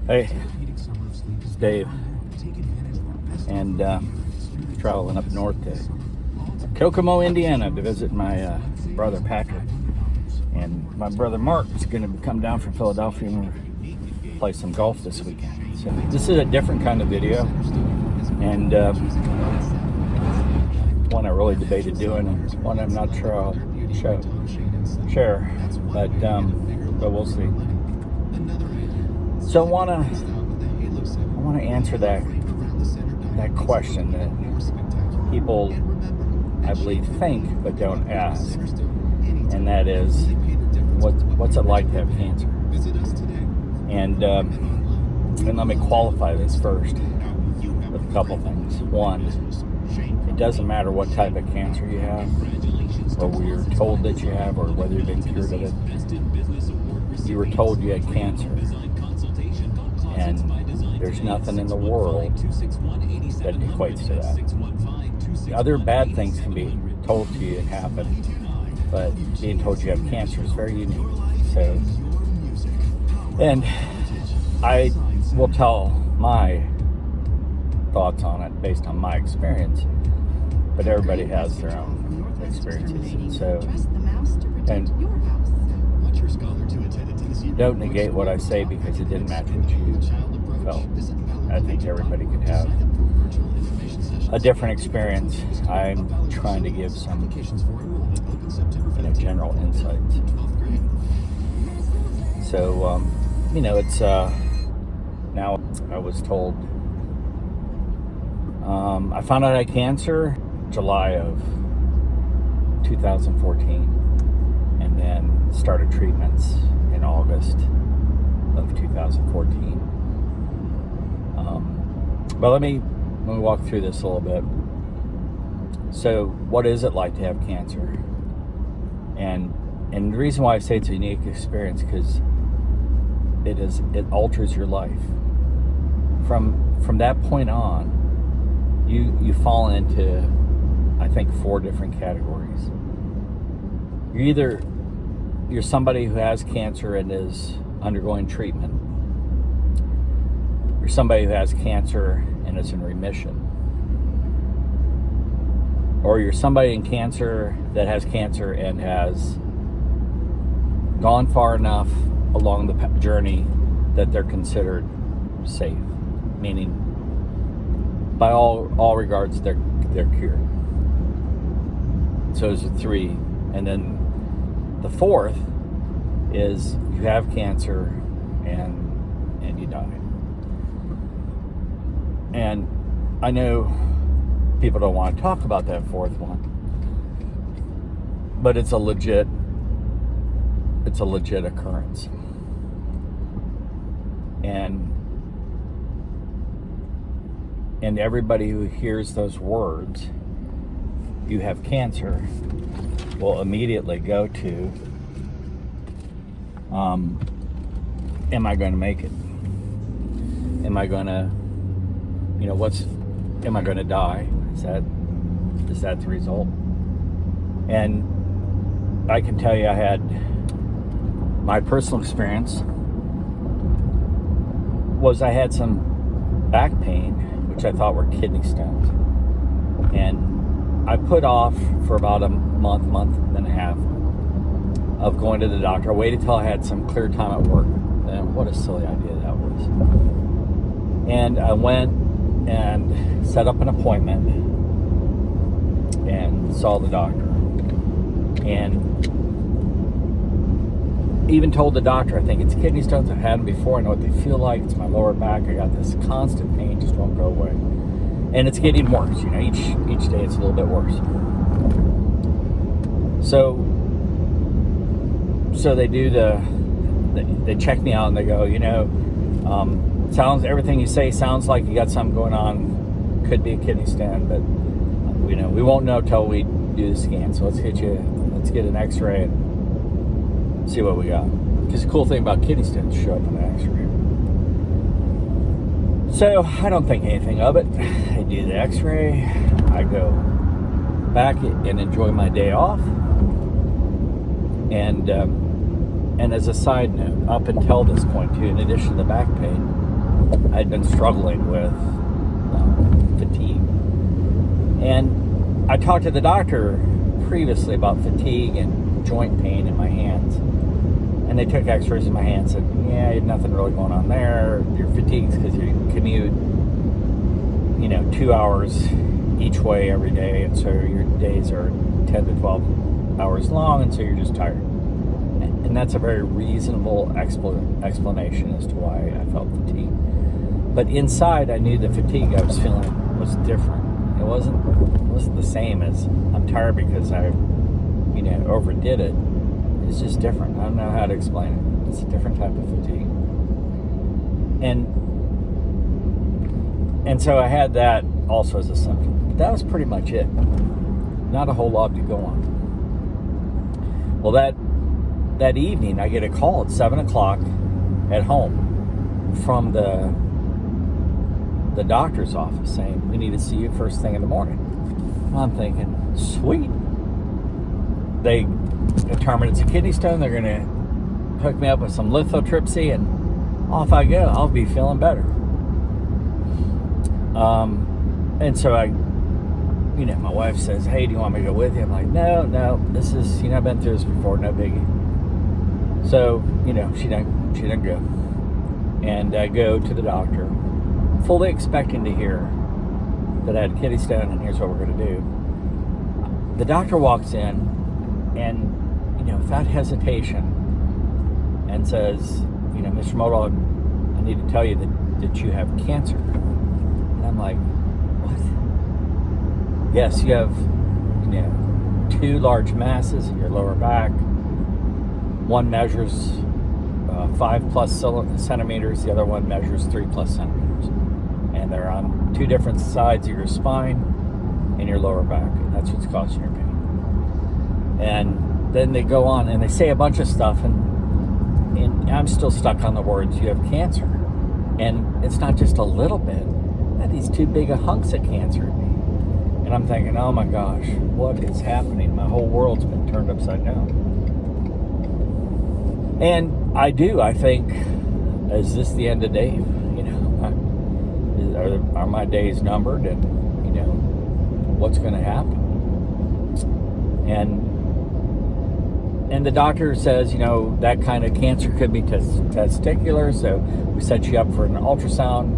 Hey, it's Dave, and traveling up north to Kokomo, Indiana to visit my brother Patrick. And my brother Mark's going to come down from Philadelphia and play some golf this weekend. So this is a different kind of video, and one I really debated doing, and one I'm not sure I'll share, but we'll see. So I want to answer that question that people, I believe, think but don't ask, and that is, what's it like to have cancer? And let me qualify this first with a couple things. One, it doesn't matter what type of cancer you have, or we're told that you have, or whether you've been cured of it. You were told you had cancer, and there's nothing in the world that equates to that. Other bad things can be told to you and happen, but being told you have cancer is very unique. So, and I will tell my thoughts on it based on my experience, but everybody has their own experiences. And so, and don't negate what I say because it didn't match what you felt. I think everybody could have a different experience. I'm trying to give some general insights. So, it's now I was told I found out I had cancer July of 2014, and then started treatments in August of 2014. But let me walk through this a little bit. So, what is it like to have cancer? And the reason why I say it's a unique experience, because it alters your life. From that point on, you fall into, I think, 4 different categories. You're somebody who has cancer and is undergoing treatment. You're somebody who has cancer and is in remission. Or you're somebody in cancer that has cancer and has gone far enough along the journey that they're considered safe, meaning by all regards they're cured. So those are 3, and then the 4th is you have cancer and you die. And I know people don't want to talk about that 4th one, but it's a legit occurrence. And everybody who hears those words, you have cancer, will immediately go to, am I going to make it? Am I going to, am I going to die? Is that the result? And I can tell you, I had my personal experience was I had some back pain, which I thought were kidney stones. And I put off for about a month and a half of going to the doctor. I waited till I had some clear time at work. And what a silly idea that was. And I went and set up an appointment and saw the doctor. And even told the doctor, I think it's kidney stones. I've had them before. I know what they feel like. It's my lower back. I got this constant pain, just won't go away. And it's getting worse. Each day it's a little bit worse. So they do they check me out and they go, sounds, everything you say sounds like you got something going on. Could be a kidney stone, but we won't know till we do the scan. So let's get an X-ray and see what we got. Because the cool thing about kidney stones show up on the X-ray. So I don't think anything of it. I do the X-ray. I go back and enjoy my day off. And as a side note, up until this point too, in addition to the back pain, I'd been struggling with fatigue. And I talked to the doctor previously about fatigue and joint pain in my hands. And they took x-rays in my hands and said, yeah, you had nothing really going on there. You're fatigued because you commute, 2 hours each way every day. And so your days are 10 to 12 hours long. And so you're just tired. And that's a very reasonable explanation as to why I felt fatigued. But inside, I knew the fatigue I was feeling was different. It wasn't the same as I'm tired because I, overdid it. It's just different. I don't know how to explain it. It's a different type of fatigue. And so I had that also as a symptom. But that was pretty much it. Not a whole lot to go on. Well, that evening, I get a call at 7 o'clock at home from the doctor's office saying, we need to see you first thing in the morning. I'm thinking, sweet. They determined it's a kidney stone. They're going to hook me up with some lithotripsy, and off I go. I'll be feeling better. And so my wife says, hey, do you want me to go with you? I'm like, no, this is, I've been through this before, no biggie. So, she didn't go. And I go to the doctor, fully expecting to hear that I had a kidney stone and here's what we're going to do. The doctor walks in and, without hesitation, and says, Mr. Modal, I need to tell you that you have cancer. And I'm like, what? Yes, you have, 2 large masses in your lower back. One measures 5+ centimeters. The other one measures 3+ centimeters. And they're on 2 different sides of your spine and your lower back. And that's what's causing your pain. And then they go on and they say a bunch of stuff. And I'm still stuck on the words, you have cancer. And it's not just a little bit. I had these 2 big hunks of cancer in me. And I'm thinking, oh my gosh, what is happening? My whole world's been turned upside down. And I think, is this the end of Dave? Are my days numbered, and what's going to happen? And the doctor says, that kind of cancer could be testicular, so we set you up for an ultrasound,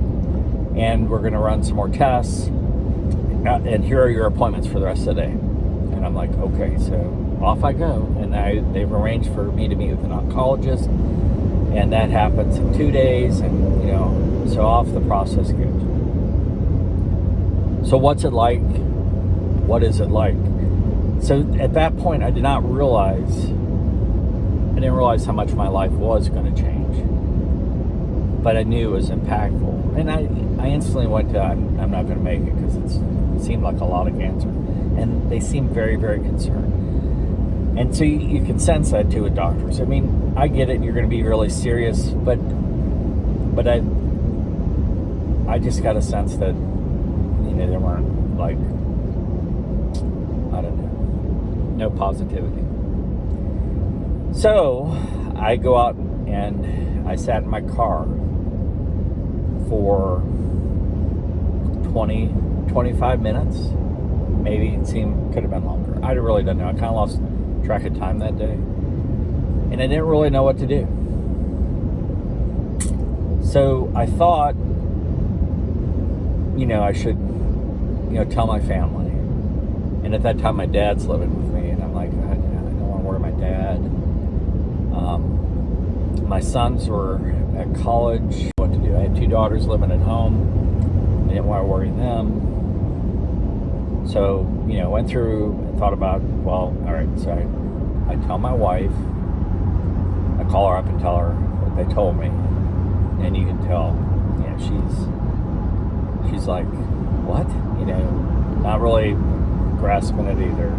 and we're going to run some more tests, and here are your appointments for the rest of the day. And I'm like, okay, so off I go. And they've arranged for me to meet with an oncologist, and that happens in 2 days, and so off the process goes. So what's it like? What is it like? So at that point, I didn't realize how much my life was going to change, but I knew it was impactful. And I instantly went to, I'm not going to make it, because it seemed like a lot of cancer, and they seemed very, very concerned. And so you can sense that too with doctors. I mean, I get it, you're going to be really serious, but I just got a sense that, there weren't, like, I don't know, no positivity. So I go out and I sat in my car for 25 minutes. Maybe could have been longer. I really don't know. I kind of lost track of time that day. And I didn't really know what to do. So I thought, I should, tell my family. And at that time, my dad's living with me. And I'm like, I don't want to worry my dad. My sons were at college. What to do? I had 2 daughters living at home. I didn't want to worry them. So, went through and thought about, well, all right, so I tell my wife. I call her up and tell her what they told me. And you can tell, she's like, what? Not really grasping it either.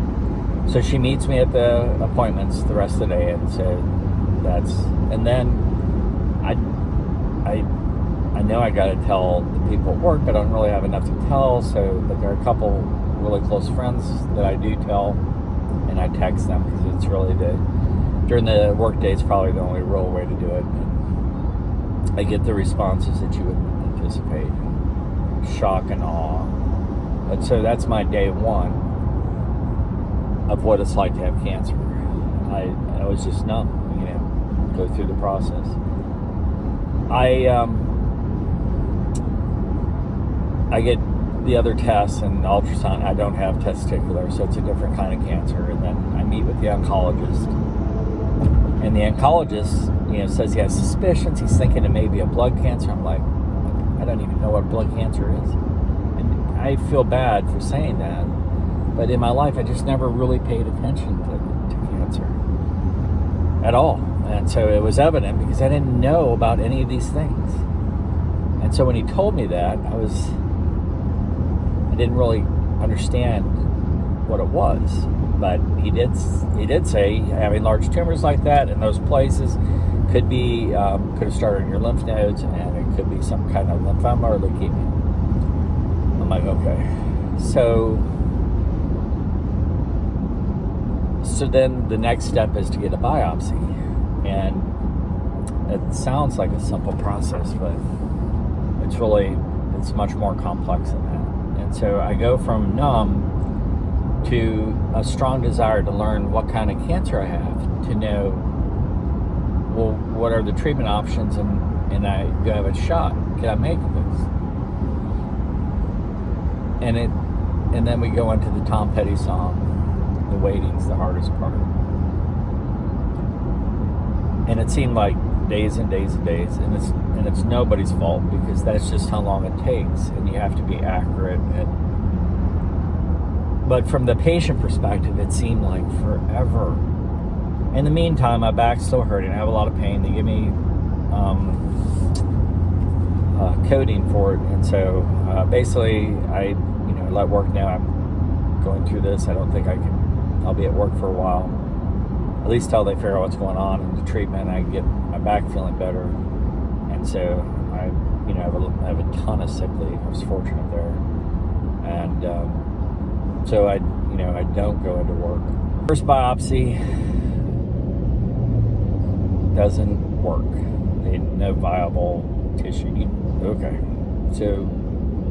So she meets me at the appointments the rest of the day and said, and then I know I got to tell the people at work, but I don't really have enough to tell. But there are a couple really close friends that I do tell, and I text them, because it's really during the work day, it's probably the only real way to do it. I get the responses that you would anticipate. Shock and awe. But so that's my day one of what it's like to have cancer. I was just numb, go through the process. I get the other tests and ultrasound. I don't have testicular, so it's a different kind of cancer. And then I meet with the oncologist, and the oncologist, says he has suspicions. He's thinking it may be a blood cancer. I'm like, I don't even know what blood cancer is, and I feel bad for saying that. But in my life, I just never really paid attention to cancer at all. And so it was evident because I didn't know about any of these things. And so when he told me that, I didn't really understand what it was. But he did say having large tumors like that in those places could have started in your lymph nodes, and it could be some kind of lymphoma or leukemia. I'm like, okay. So then the next step is to get a biopsy. And it sounds like a simple process, but it's much more complex than that. And so I go from numb to a strong desire to learn what kind of cancer I have, to know, well, what are the treatment options, and do I have a shot? Can I make this? And then we go into the Tom Petty song, the waiting's the hardest part. And it seemed like days and days and days, and it's nobody's fault, because that's just how long it takes, and you have to be accurate. But from the patient perspective, it seemed like forever. In the meantime, my back's still hurting. I have a lot of pain. They give me codeine for it, and so basically, I let work know I'm going through this. I don't think I'll be at work for a while, at least till they figure out what's going on in the treatment. I get my back feeling better, and so I have a ton of sick leave. I was fortunate there, and so I don't go into work. First biopsy doesn't work. No viable tissue. Okay, so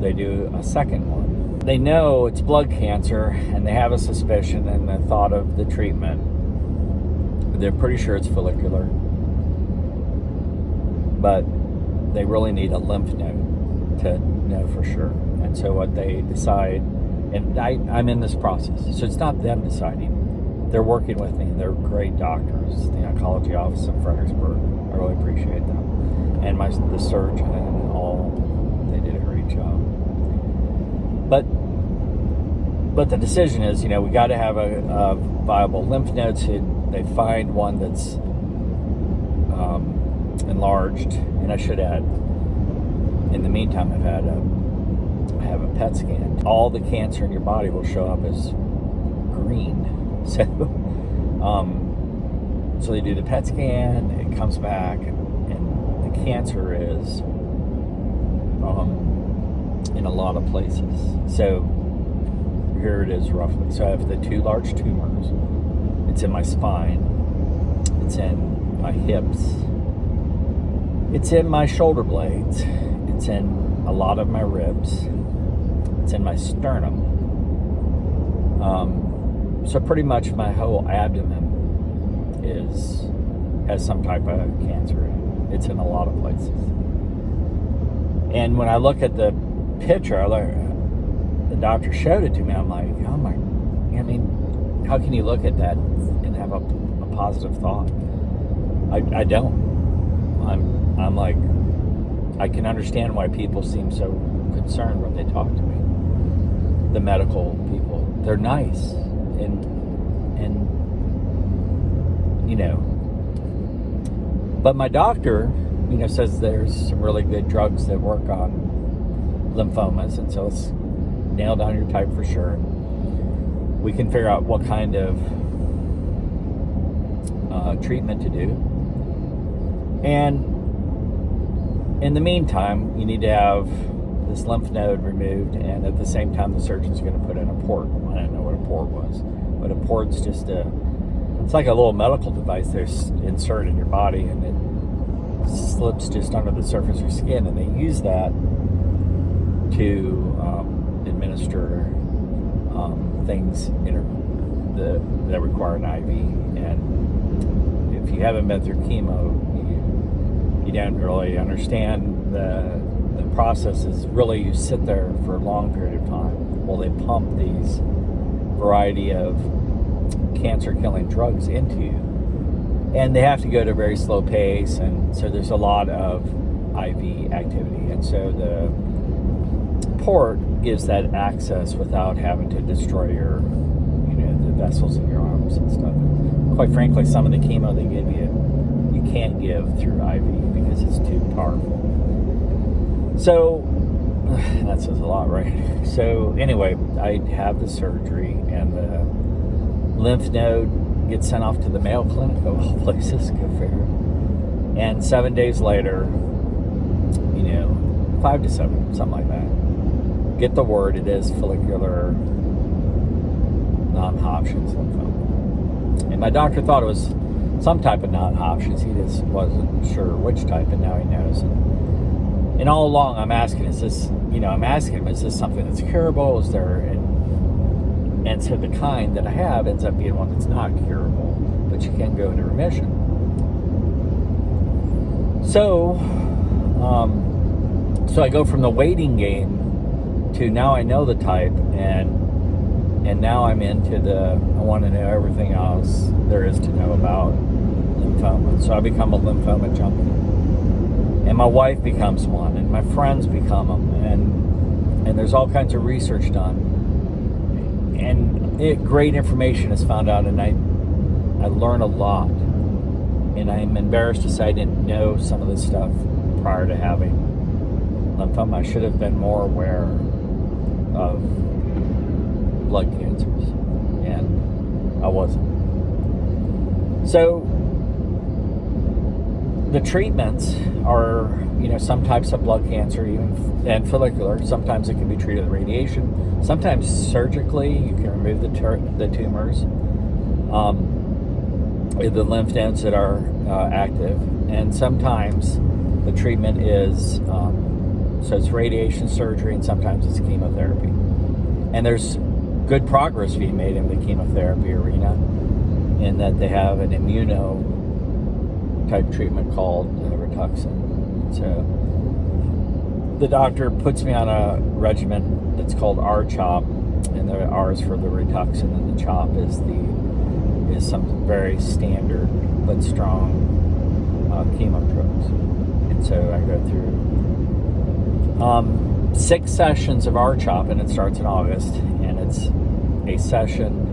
they do a second one. They know it's blood cancer, and they have a suspicion and the thought of the treatment. They're pretty sure it's follicular, but they really need a lymph node to know for sure. And so what they decide, and I'm in this process, so it's not them deciding. They're working with me. They're great doctors. The oncology office in Fredericksburg, I really appreciate them, and the surgeon and all. They did a great job. But the decision is, we got to have a viable lymph node. So they find one that's enlarged, and I should add, in the meantime, I have a PET scan. All the cancer in your body will show up as green. So they do the PET scan. It comes back, and the cancer is in a lot of places. So here it is roughly. So I have the 2 large tumors. It's in my spine. It's in my hips. It's in my shoulder blades. It's in a lot of my ribs. It's in my sternum. So pretty much my whole abdomen has some type of cancer in it. It's in a lot of places. And when I look at the picture, the doctor showed it to me. I'm like, oh my, how can you look at that and have a positive thought? I don't. I'm like, I can understand why people seem so concerned when they talk to me. The medical people, they're nice, and but my doctor, says there's some really good drugs that work on lymphomas, and so let's nail down your type for sure. We can figure out what kind of treatment to do. And in the meantime, you need to have this lymph node removed, and at the same time, the surgeon's going to put in a port. I didn't know what a port was, but a port's just it's like a little medical device they insert in your body, and slips just under the surface of your skin, and they use that to administer things that require an IV. And if you haven't been through chemo, you don't really understand the process. Is really you sit there for a long period of time while they pump these variety of cancer-killing drugs into you. And they have to go at a very slow pace, and so there's a lot of IV activity. And so the port gives that access without having to destroy the vessels in your arms and stuff. And quite frankly, some of the chemo they give you can't give through IV because it's too powerful. So that says a lot, right? So anyway, I have the surgery, and the lymph node gets sent off to the Mayo Clinic of all places, go figure. And 7 days later, 5 to 7, something like that, get the word it is follicular non-Hodgkin's lymphoma. And my doctor thought it was some type of non-Hodgkin's. He just wasn't sure which type, and now he knows. And all along, I'm asking, is this something that's curable? Is there, and so the kind that I have ends up being one that's not curable, but you can go into remission. So I go from the waiting game to now I know the type, and now I'm into I want to know everything else there is to know about lymphoma. So I become a lymphoma junkie. And my wife becomes one, and my friends become them, and there's all kinds of research done. And great information is found out, and I learn a lot. And I'm embarrassed to say I didn't know some of this stuff prior to having lymphoma. I should have been more aware of blood cancers, and I wasn't. So the treatments are, some types of blood cancer, and follicular. Sometimes it can be treated with radiation. Sometimes surgically, you can remove the tumors, the lymph nodes that are active. And sometimes the treatment is, so it's radiation, surgery, and sometimes it's chemotherapy. And there's good progress being made in the chemotherapy arena, in that they have an immuno type treatment called Rituxan. So the doctor puts me on a regimen that's called R-CHOP, and the R is for the Rituxan, and the CHOP is some very standard but strong chemo drugs. And so I go through 6 sessions of R-CHOP, and it starts in August, and it's a session,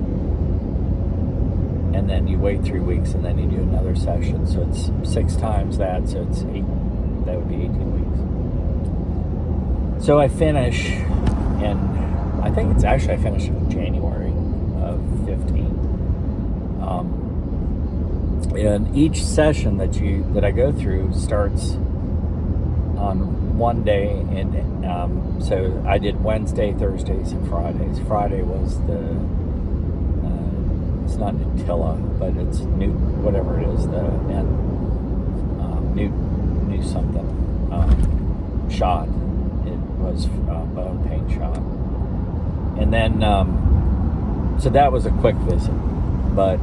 and then you wait 3 weeks, and then you do another session. So it's 6 times that, so it's 8. That would be 18 weeks. So I finish, and I think I finished in January of 15. And each session that I go through starts on one day, and so I did Wednesday, Thursdays, and Fridays. Friday was it's not Nutella, but it's whatever it is, new something shot. It was bone pain shot, and then so that was a quick visit, but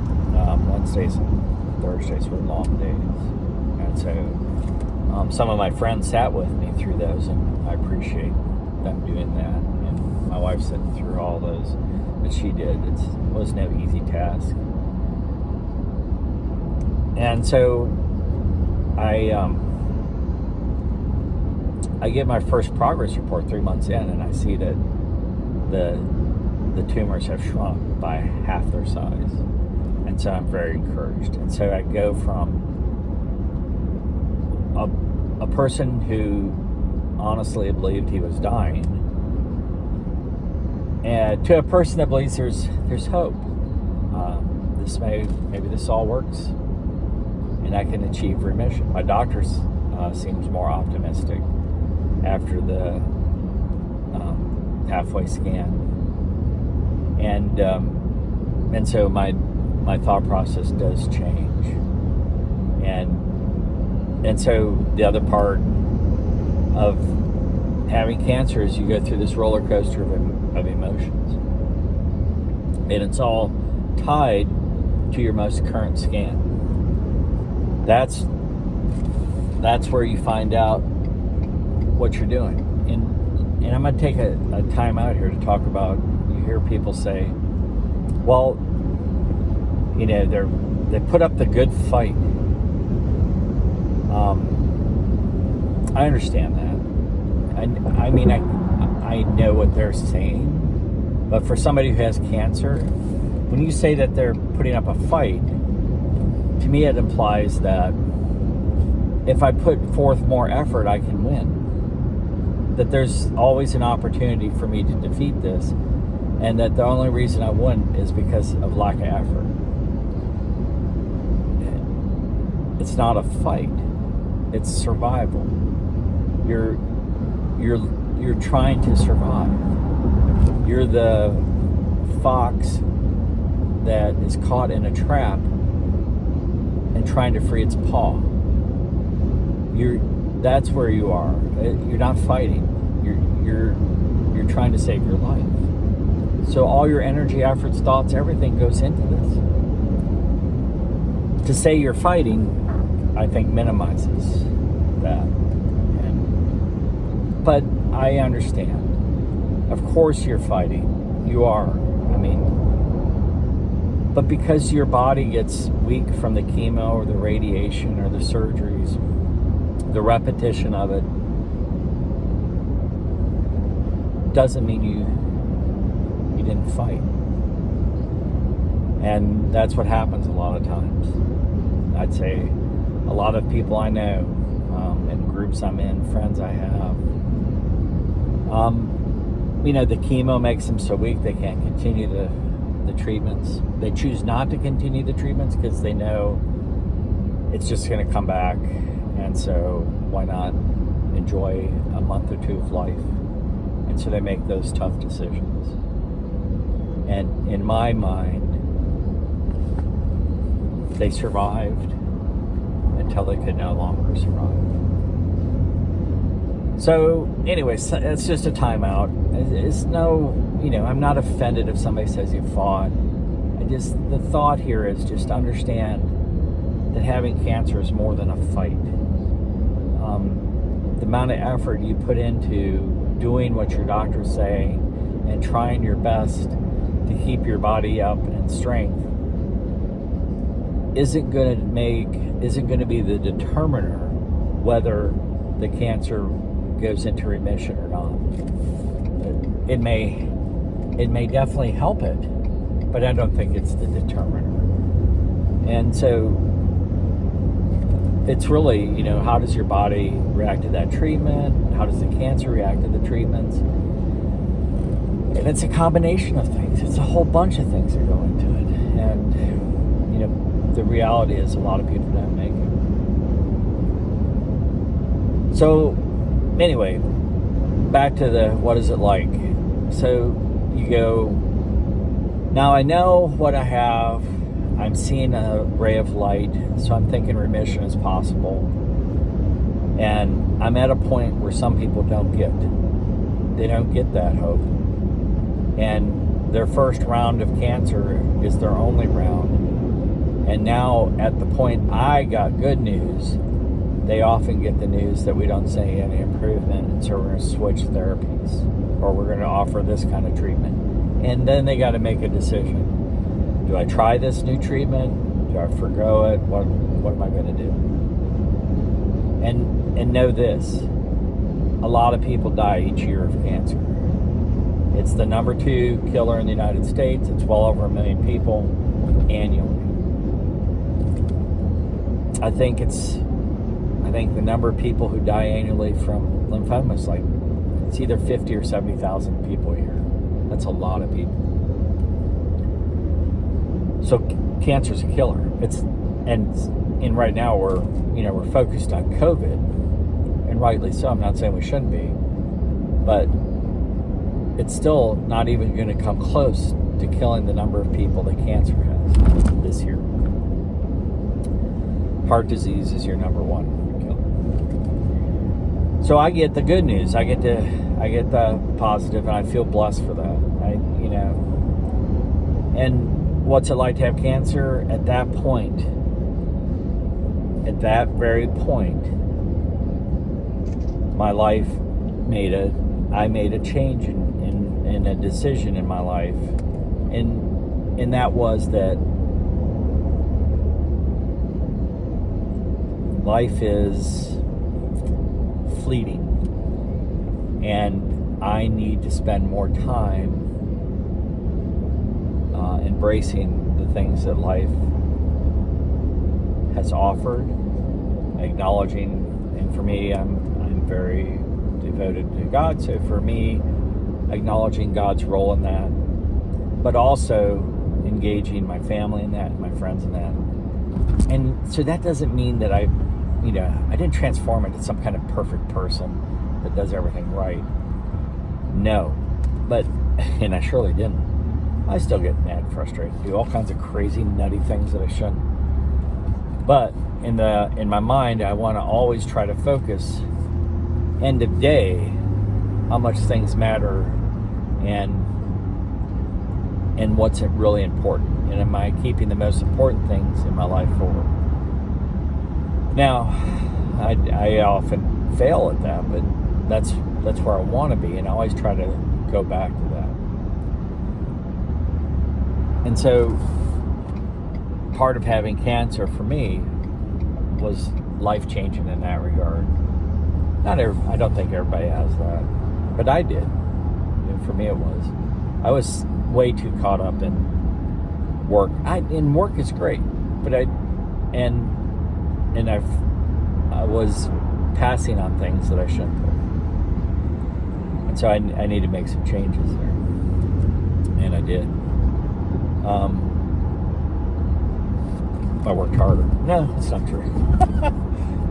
Wednesdays and Thursdays were long days, and so some of my friends sat with me through those, and I appreciate them doing that. And my wife sitting through all those that she did. It was no easy task. And so I get my first progress report 3 months in, and I see that the tumors have shrunk by half their size. And so I'm very encouraged. And so I go from a person who honestly believed he was dying, and to a person that believes there's hope. Maybe this all works, and I can achieve remission. My doctor seems more optimistic after the halfway scan, and so my thought process does change, and And so the other part of having cancer is you go through this roller coaster of emotions. And it's all tied to your most current scan. That's where you find out what you're doing. And I'm going to take a time out here to talk about, you hear people say, well, you know, they put up the good fight. I understand that. I mean, I know what they're saying, but for somebody who has cancer, when you say that they're putting up a fight, to me it implies that if I put forth more effort, I can win. That there's always an opportunity for me to defeat this, and that the only reason I wouldn't is because of lack of effort. It's not a fight. It's survival. You're trying to survive. You're the fox that is caught in a trap and trying to free its paw. That's where you are. You're not fighting. You're trying to save your life. So all your energy, efforts, thoughts, everything goes into this. To say you're fighting, I think, minimizes that. But I understand. Of course you're fighting. You are. I mean, but because your body gets weak from the chemo or the radiation or the surgeries, the repetition of it doesn't mean you didn't fight. And that's what happens a lot of times. I'd say a lot of people I know, in groups I'm in, friends I have, you know, the chemo makes them so weak they can't continue the treatments. They choose not to continue the treatments because they know it's just going to come back. And so why not enjoy a month or two of life? And so they make those tough decisions. And in my mind, they survived until they could no longer survive. So anyways, it's just a timeout. It's no, you know, I'm not offended if somebody says you fought. The thought here is just understand that having cancer is more than a fight. The amount of effort you put into doing what your doctors say and trying your best to keep your body up and strength isn't going to be the determiner whether the cancer goes into remission or not. It may definitely help it, but I don't think it's the determiner. And so it's really, you know, how does your body react to that treatment? How does the cancer react to the treatments? And it's a combination of things. It's a whole bunch of things that go into it. And, you know, the reality is a lot of people don't make it. So, anyway, back to the what is it like? So, you go, now I know what I have. I'm seeing a ray of light, so I'm thinking remission is possible. And I'm at a point where some people don't get that hope. And their first round of cancer is their only round. And now at the point I got good news, they often get the news that we don't see any improvement, and so we're going to switch therapies, or we're going to offer this kind of treatment. And then they got to make a decision. Do I try this new treatment? Do I forgo it? What am I going to do? And know this, a lot of people die each year of cancer. It's the number 2 killer in the United States. It's well over 1 million people annually. I think the number of people who die annually from lymphoma is like, it's either 50 or 70,000 people a year. That's a lot of people. So cancer's a killer. And right now we're focused on COVID, and rightly so. I'm not saying we shouldn't be, but it's still not even going to come close to killing the number of people that cancer has this year. Heart disease is your number 1 killer. So I get the good news. I get the positive, and I feel blessed for that. And what's it like to have cancer? At that point, at that very point, my life I made a change in a decision in my life, and that was that life is fleeting, and I need to spend more time embracing the things that life has offered, acknowledging. And for me, I'm very devoted to God, so for me, acknowledging God's role in that, but also engaging my family in that, and my friends in that. And so that doesn't mean that I didn't transform into some kind of perfect person that does everything right. No, and I surely didn't. I still get mad, frustrated, do all kinds of crazy, nutty things that I shouldn't. But in my mind, I want to always try to focus, end of day, how much things matter, and what's really important, and am I keeping the most important things in my life forward. Now, I often fail at that, but that's where I want to be, and I always try to go back to that. And so part of having cancer for me was life-changing in that regard. I don't think everybody has that, but I did. For me it was. I was way too caught up in work. And work is great, but I was passing on things that I shouldn't have. And so I need to make some changes there. And I did. I worked harder. No, it's not true.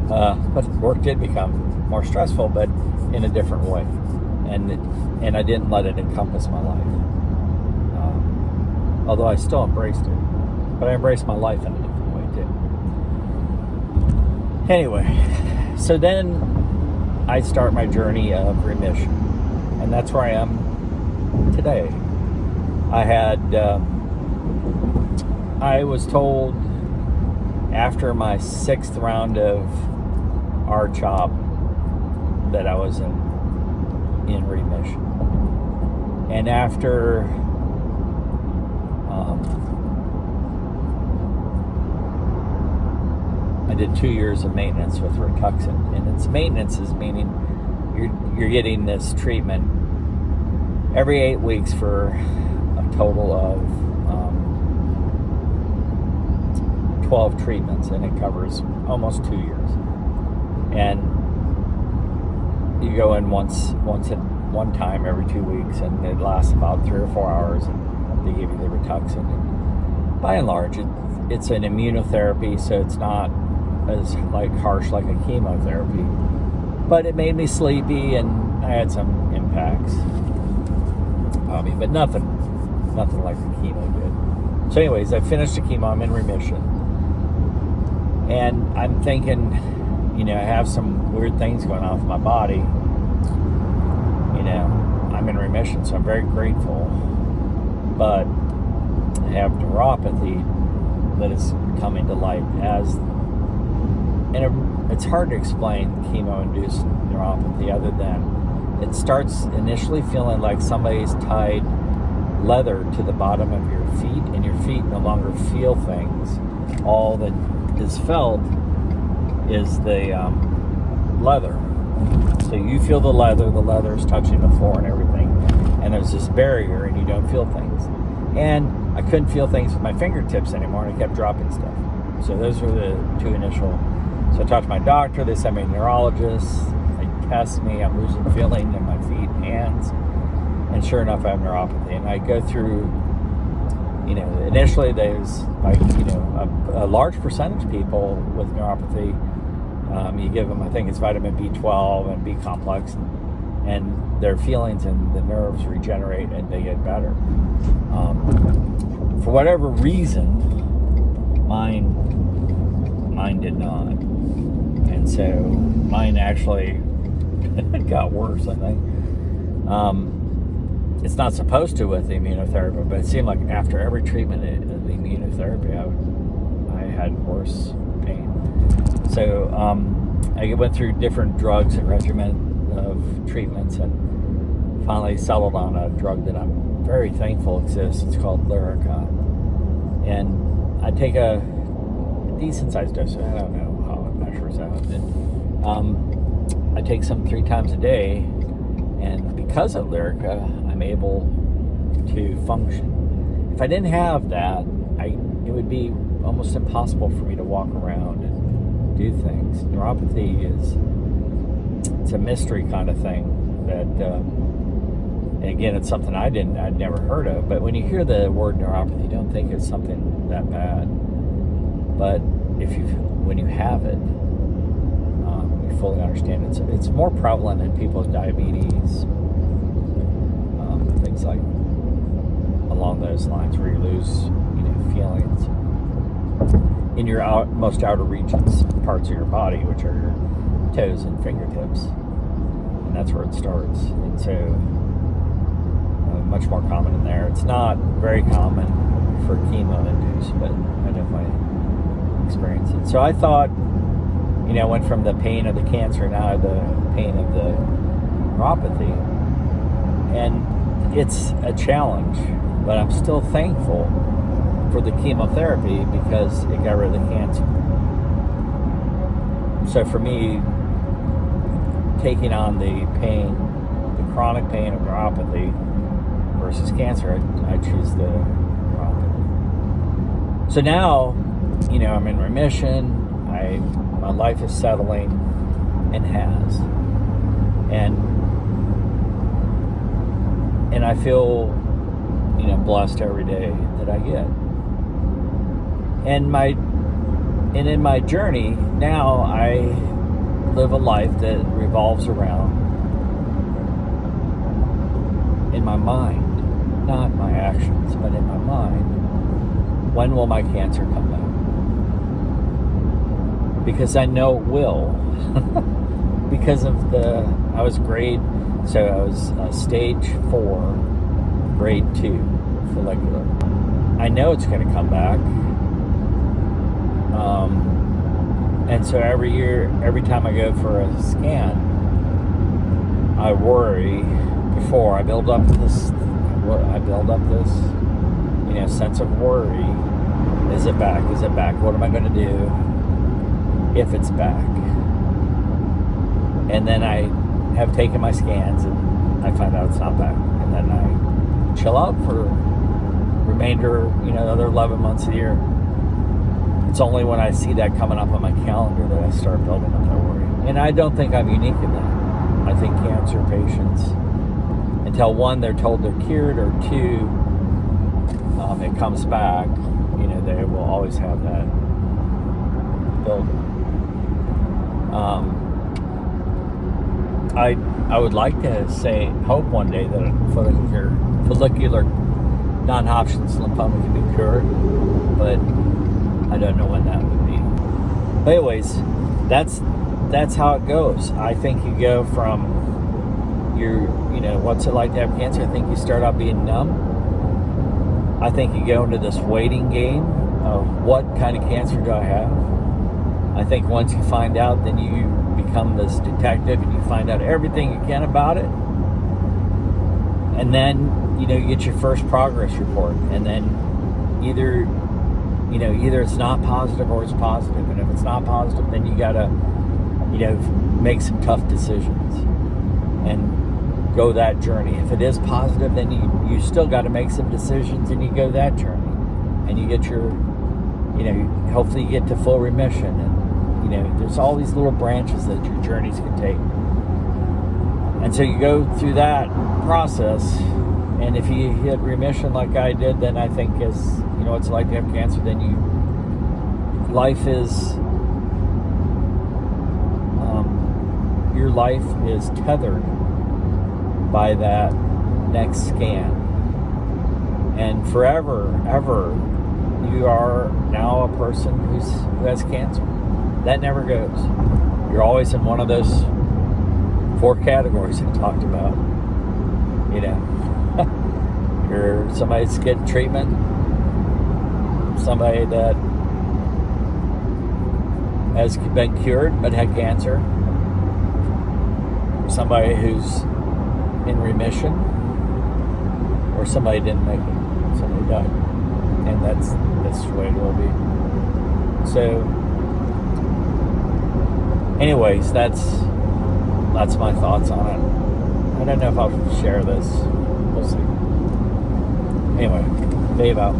But work did become more stressful, but in a different way. And I didn't let it encompass my life. Although I still embraced it. But I embraced my life in a different way too. Anyway, so then I start my journey of remission. And that's where I am today. I was told after my 6th round of R-CHOP that I was in remission. And after I did 2 years of maintenance with Rituxan, and its maintenance is meaning you're getting this treatment every 8 weeks for a total of 12 treatments, and it covers almost 2 years. And you go in one time every 2 weeks, and it lasts about 3 or 4 hours, and they give you the Rituxan. And by and large, it's an immunotherapy, so it's not as harsh like a chemotherapy. But it made me sleepy, and I had some impacts. But nothing like the chemo did. So anyways, I finished the chemo, I'm in remission. And I'm thinking, I have some weird things going on with my body. I'm in remission, so I'm very grateful. But I have neuropathy that is coming to light it's hard to explain chemo-induced neuropathy other than it starts initially feeling like somebody's tied leather to the bottom of your feet, and your feet no longer feel things. All that is felt is the leather. So you feel the leather is touching the floor and everything, and there's this barrier, and you don't feel things. And I couldn't feel things with my fingertips anymore, and I kept dropping stuff. So those were the two initial. So I talked to my doctor, they sent me a neurologist, they test me, I'm losing feeling in my feet and hands, and sure enough I have neuropathy. And I go through, initially there's a large percentage of people with neuropathy, you give them, I think it's vitamin B12 and B complex, and their feelings and the nerves regenerate and they get better. For whatever reason, mine did not. And And so mine actually got worse, I think. It's not supposed to with the immunotherapy, but it seemed like after every treatment of the immunotherapy, I had worse pain. So I went through different drugs and regimen of treatments, and finally settled on a drug that I'm very thankful exists. It's called Lyrica. And I take a decent sized dose. I don't know how it measures out. And I take some 3 times a day, and because of Lyrica, I'm able to function. If I didn't have that, it would be almost impossible for me to walk around and do things. Neuropathy it's a mystery kind of thing that, and again, it's something I'd never heard of. But when you hear the word neuropathy, you don't think it's something that bad. But when you have it, you fully understand it. It's more prevalent in people with diabetes, things like along those lines, where you lose, feelings in your most outer regions, parts of your body, which are your toes and fingertips, and that's where it starts. And so, much more common in there. It's not very common for chemo-induced, but I definitely experience it. So I thought, I went from the pain of the cancer now to the pain of the neuropathy, and it's a challenge, but I'm still thankful for the chemotherapy because it got rid of the cancer. So for me, taking on the pain, the chronic pain of neuropathy versus cancer, I choose the neuropathy. So now, I'm in remission. My life is settling, and has, and I feel, blessed every day that I get. And in my journey now, I live a life that revolves around, in my mind, not my actions, but in my mind, when will my cancer come back? Because I know it will. Because of I was stage 4, grade 2 follicular. I know it's going to come back. And so every time I go for a scan, I worry before I build up this, sense of worry. Is it back? Is it back? What am I going to do if it's back? And then I have taken my scans and I find out it's not back. And then I chill out for remainder, the other 11 months of the year. It's only when I see that coming up on my calendar that I start building up that worry. And I don't think I'm unique in that. I think cancer patients, until 1, they're told they're cured, or 2, it comes back, they will always have that building. I would like to hope one day that follicular non-Hodgkin's lymphoma can be cured, but I don't know when that would be. But anyways, that's how it goes. I think you go from what's it like to have cancer? I think you start out being numb. I think you go into this waiting game of what kind of cancer do I have? I think once you find out, then you become this detective and you find out everything you can about it. And then, you get your first progress report. And then either it's not positive or it's positive. And if it's not positive, then you gotta, make some tough decisions and go that journey. If it is positive, then you still got to make some decisions and you go that journey. And you get your, hopefully you get to full remission. And, there's all these little branches that your journeys can take. And so you go through that process, and if you hit remission like I did, then I think as, it's like to have cancer, then your life is tethered by that next scan. And forever, ever, you are now a person who has cancer. That never goes. you're always in one of those 4 categories I talked about. You know, you're somebody that's getting treatment, somebody that has been cured but had cancer, somebody who's in remission, or somebody didn't make it, somebody died. And that's the way it will be. So anyways, that's my thoughts on it. I don't know if I'll share this. We'll see. Anyway, Dave out.